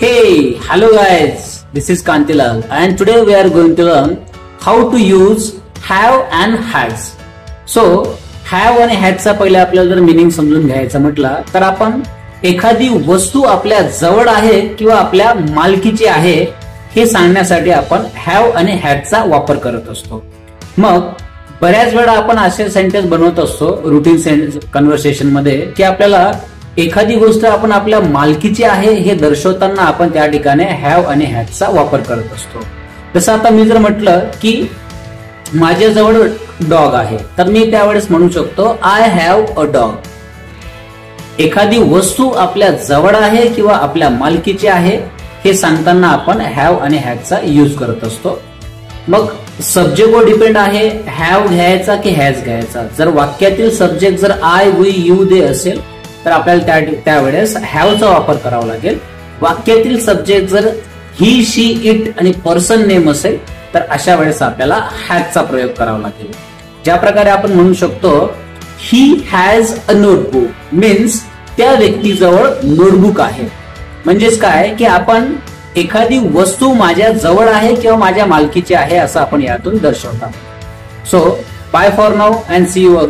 Hey, hello guys, this is Kantilal and today we are going to learn how to use have and has. So, have आणि had चा पहिले आपल्याला जर meaning समजून घ्यायचा म्हटला तर आपण एखादी वस्तू आपल्या जवळ आहे किंवा आपल्या मालकीची आहे हे सांगण्यासाठी आपण have आणि had चा वापर करत असतो. मग बऱ्याच वेळा आपण असे सेंटेन्स बनवत असतो रुटीन कन्व्हर्सेशन मध्ये की आपल्याला एखादी गोष्ट आपण आपल्या मालकीची आहे हे दर्शवताना आपण त्या ठिकाणी हॅव आणि हॅड चा वापर करत असतो. जसं आता मी जर म्हटलं की माझ्याजवळ डॉग आहे तर मी त्यावेळेस म्हणू शकतो आय हॅव अ डॉग. एखादी वस्तू आपल्या जवळ आहे किंवा आपल्या मालकीची आहे हे सांगताना आपण हॅव आणि हॅड चा यूज करत असतो. मग सब्जेक्टवर डिपेंड आहे हॅव घ्यायचा की हॅज घ्यायचा. जर वाक्यातील सब्जेक्ट जर आय वी यू दे असेल तर आपल्याला त्यावेळेस हॅव चा वापर करावा लागेल. वाक्यातील सब्जेक्ट जर ही शी इट आणि पर्सन नेम असेल तर अशा वेळेस आपल्याला हॅज चा प्रयोग करावा लागेल. ज्या प्रकारे आपण म्हणू शकतो he has a notebook means त्या व्यक्तीजवळ नोटबुक आहे. म्हणजेच काय की आपण एखादी वस्तू माझ्या जवळ आहे किंवा माझ्या मालकीची आहे असं आपण यातून दर्शवतात. So bye for now and see you again.